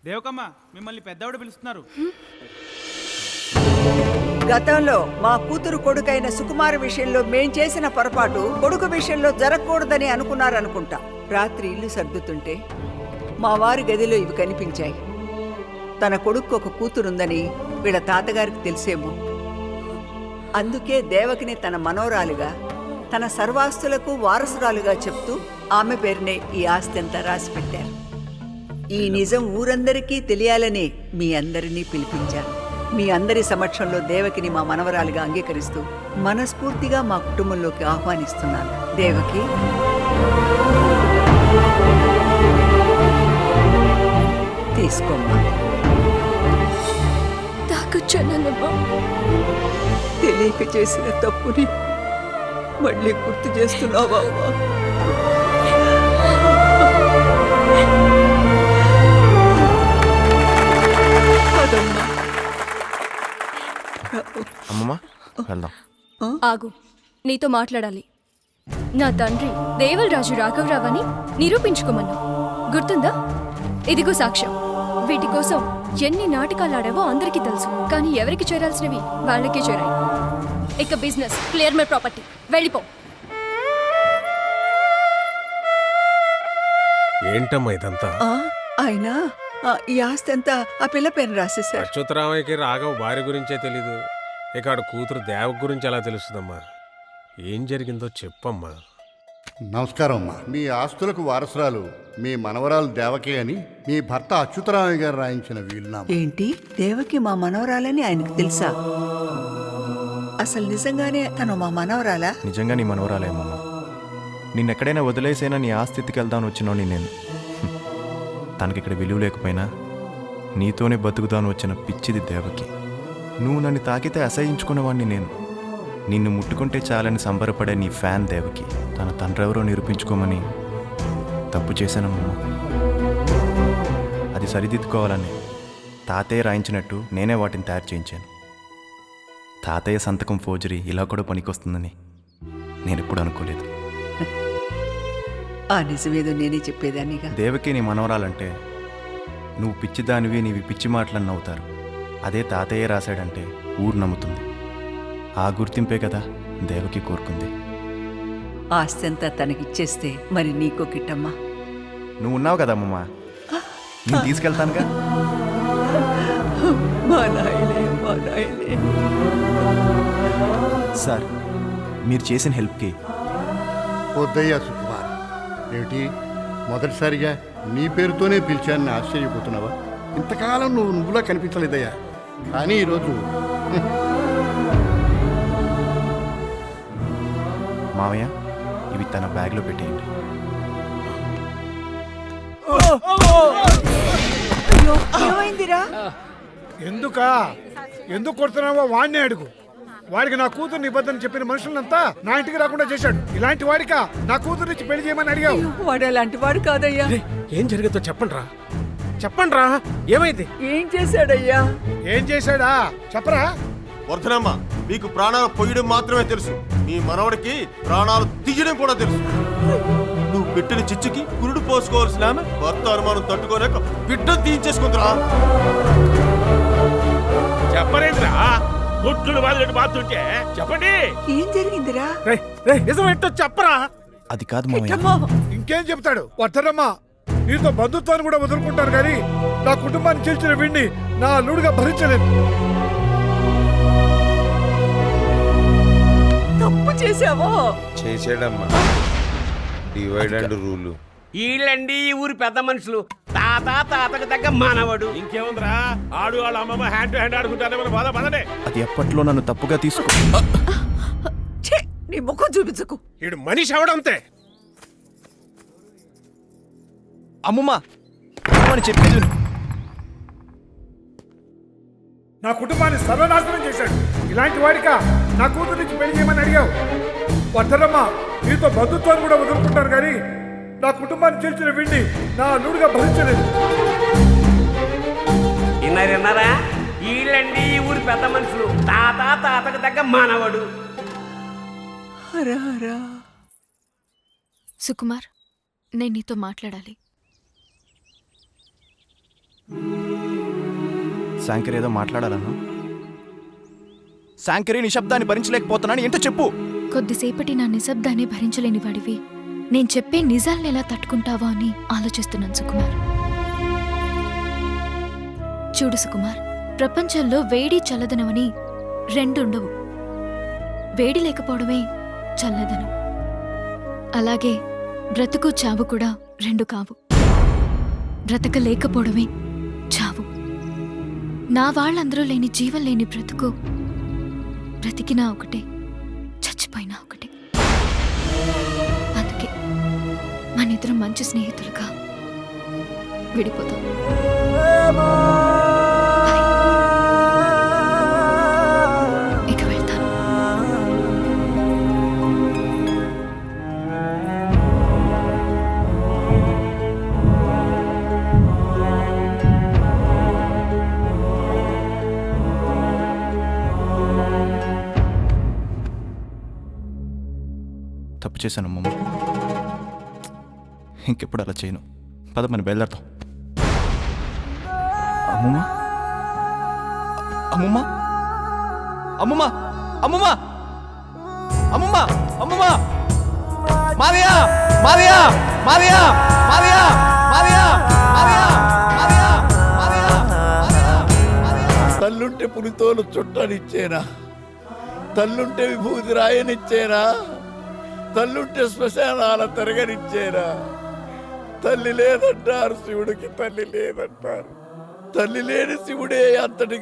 దేవకమ్మ మిమ్మల్ని పెద్దవాడు పిలుస్తున్నారు. గతంలో మా కూతురు కొడుకైన సుకుమార్ విషయంలో మేం చేసిన పొరపాటు కొడుకు విషయంలో జరగకూడదని అనుకున్నారనుకుంటా. రాత్రి ఇల్లు సర్దుతుంటే మా వారి గదిలో ఇవి కనిపించాయి. తన కొడుకు ఒక కూతురుందని వీళ్ళ తాతగారికి తెలిసేమో. అందుకే దేవకిని తన మనోరాలుగా, తన సర్వాస్తులకు వారసురాలుగా చెప్తూ ఆమె పేరునే ఈ ఆస్తి అంతా రాసి పెట్టారు. ఈ నిజం ఊరందరికీ తెలియాలని మీ అందరినీ పిలిపించాను. మీ అందరి సమక్షంలో దేవకిని మా మనవరాలుగా అంగీకరిస్తూ మనస్ఫూర్తిగా మా కుటుంబంలోకి ఆహ్వానిస్తున్నాను. దేవకి, తీసుకోమ్మా. తెలియక చేసిన తప్పుని మళ్ళీ గుర్తు చేస్తున్నావా? అమ్మమ్మా వెళ్దాం. ఆగు, నీతో మాట్లాడాలి. నా తండ్రి దేవలరాజు రాఘవరావు అని నిరూపించుకోమన్నా గుర్తుందా? ఇదిగో సాక్ష్యం. వీటి కోసం ఎన్ని నాటకాలు ఆడావో అందరికీ తెలుసు, కానీ ఎవరికి చేరాల్సినవి వాళ్ళకే చేరాయి. ఇక బిజినెస్ క్లియర్ మై ప్రాపర్టీ, వెళ్ళిపో. ఏంటమ్మా ఇదంతా? ఆయన ఈ ఆస్తి అంతా ఆ పిల్ల పేరు రాసేశారు. అచ్యుతరామయ్యకి రాఘవ్ భార్య గురించే తెలీదు, ఇక ఆడ కూతురు దేవ గురించి ఎలా తెలుస్తుందమ్మా? ఏం జరిగిందో చెప్పమ్మా. నమస్కారం అమ్మా. మీ ఆస్తులకు వారసురాలు మీ మనవరాలు దేవకి అని మీ భర్త అచ్యుతరామయ్య గారు రాయించిన వీలునామా. ఏంటి, దేవకి మా మనవరాలని ఆయనకు తెలుసా? అసలు నిజంగానే తను మా మనవరాలా? నిజంగా నీ మనవరాలేమమ్మా. నిన్నెక్కడైనా వదిలేసైనా నీ ఆస్థితికి వెళ్దాను వచ్చినోని నేను. తనకిక్కడ విలువ లేకపోయినా నీతోనే బతుకుతాను వచ్చిన పిచ్చిది దేవకి. నువ్వు నన్ను తాకితే అసహించుకునేవాడిని నేను. నిన్ను ముట్టుకుంటే చాలని సంబరపడే నీ ఫ్యాన్ దేవకి. తన తండ్రెవరో నిరూపించుకోమని తప్పు చేశానమ్మా. అది సరిదిద్దుకోవాలని తాతయ్య రాయించినట్టు నేనే వాటిని తయారు చేయించాను. తాతయ్య సంతకం ఫోర్జరీ ఇలా కూడా పనికొస్తుందని నేను ఎప్పుడు అనుకోలేదు. ఆ నిజమేదో నేనే చెప్పేదాన్నిగా. దేవకి నీ మనవరాలంటే నువ్వు పిచ్చిదానివి, నీవి పిచ్చి మాటలని నవ్వుతారు. అదే తాతయ్య రాశాడంటే ఊరు నమ్ముతుంది. ఆ గుర్తింపే కదా దేవకి కోరుకుంది. ఆస్తి అంతా తనకిచ్చేస్తే మరి నీకో కిట్టమ్మా. నువ్వు ఉన్నావు కదా అమ్మమ్మ, నేను తీసుకెళ్తానుగా. మా నాయనే, మా నాయనే. సార్, మీరు చేసిన హెల్ప్కి వద్దయ్యా సుకుమార్. ఏమిటి మొదటిసారిగా నీ పేరుతోనే పిలిచానని ఆశ్చర్యపోతున్నావా? ఇంతకాలం నువ్వులా కనిపించలేదయ్యా. కానీ ఈరోజు మావయ్య ఇవి తన బ్యాగ్లో పెట్టేయండి. అయ్యో, ఏమైందిరా? ఎందుకు కొడుతున్నావో వాడినే అడుగు. వాడికి నా కూతురు నిబద్ధన చెప్పిన మనుషులంతా నా ఇంటికి రాకుండా చేశాడు. ఇలాంటి వాడికా నా కూతురు నుంచి పెళ్లి చేయమని అడిగావు? వాడు అలాంటి వాడు కాదయ్యా. ఏం జరిగిందో చెప్పండ్రా. ఏమైంది? ఏం చేశాడయ్యా? ఏం చేశాడా చెప్పరా? వర్ధనమ్మ, మీకు ప్రాణాలు పొయ్యడం మాత్రమే తెలుసు, మీ మనవడికి ప్రాణాలు తీయడం కూడా తెలుసు. నువ్వు పెట్టిన చిచ్చుకి కురుడు పోసుకోవాల్సిన ఆమె భర్త అనుమానం తట్టుకోలేక బిడ్డను తీయించేసుకుందిరా. చెప్పరేంద్రా? గుడ్లు బాధలు బాతుంటే చెప్పండి. ఏం జరిగిందిరా? నిజం ఏంటో చెప్పరా? అది కాదు మావయ్య. ఇంకేం చెప్తాడు? వర్ధనమ్మ, నీతో బంధుత్వాన్ని కూడా వదులుకుంటాను కానీ నా కుటుంబాన్ని చీల్చిన వీడిని నా అల్లుడుగా భరించలేదు. తప్పు చేసావో? చేసాడమ్మా. Divide and rule. వీళ్ళండి ఈ ఊరి పెద్ద మనుషులు. తాతకు తగ్గ మానవుడు. ఇంకేముందిరా, ఆడు వాళ్ళ అమ్మమ్మ హ్యాండ్ టు హ్యాండ్ ఆడుకుంటానే మన బాధ పదనే. అది ఎప్పట్లో నన్ను తప్పుగా తీసుకో. ఛే, నీ ముఖం చూపించకు. ఈడు మనిషి అవడంతే. అమ్మమ్మ అని చెప్పేది నా కుటుంబాన్ని సర్వనాశనం చేశాడు. ఇలాంటి వాడికా నా కూతురు నుంచి పెళ్లి చేయమని అడిగావు? వర్ధనమ్మ, నీతో బంధుత్వాన్ని కూడా వదులుకుంటాను కానీ నా కుటుంబాన్ని చీల్చిన వీడిని నా అల్లుడుగా భరించలేదు. విన్నారా? వీళ్ళండి ఈ ఊరి పెద్ద మనుషులు. తాతకు తగ్గ మానవుడు. సుకుమార్, నేను నీతో మాట్లాడాలి. శాంకర్ ఏదో మాట్లాడాలను. శాంకరి నిశ్శబ్దాన్ని భరించలేకపోతున్నాను, ఏంటో చెప్పు. కొద్దిసేపటి నా నిశ్శబ్దాన్ని భరించలేని వాడివి నేను చెప్పే నిజాల్ని ఎలా తట్టుకుంటావో అని ఆలోచిస్తున్నాను సుకుమార్. చూడు సుకుమార్, ప్రపంచంలో వేడి చల్లదనమని రెండుండవు. వేడి లేకపోవడమే చల్లదనం. అలాగే బ్రతుకు చావు కూడా రెండు కావు. బ్రతకలేకపోవడమే చావు. నా వాళ్ళందరూ లేని జీవం లేని బ్రతుకు బ్రతికినా ఒకటే, చచ్చిపోయినా ఒకటే. అందుకే మనిద్దరం మంచి స్నేహితులుగా విడిపోతాం. ఇక వెళ్తాను. తప్పు చేశాను అమ్మమ్మ, ఇంకెప్పుడు అలా చేయను. పద మన బయలుదేరతాం. అమ్మమ్మ, అమ్మమ్మ, అమ్మమ్మ, అమ్మమ్మ, అమ్మమ్మ, అమ్మమ్మ, మావయ్య, మావయ్య, మావయ్య, మావయ్య, మావయ్య, మావయ్య, మావయ్య, మావయ్య, మావయ్య. తల్లుంటే పులితోలు చుట్టనిచ్చేనా? తల్లుంటే విభూతి రాయనిచ్చేనా? తల్లుంటే శ్మశానాల తిరగనిచ్చేనా? తల్లి లేదంటారు శివుడికి, తల్లి లేదంటారు. తల్లి లేని శివుడే అంతటి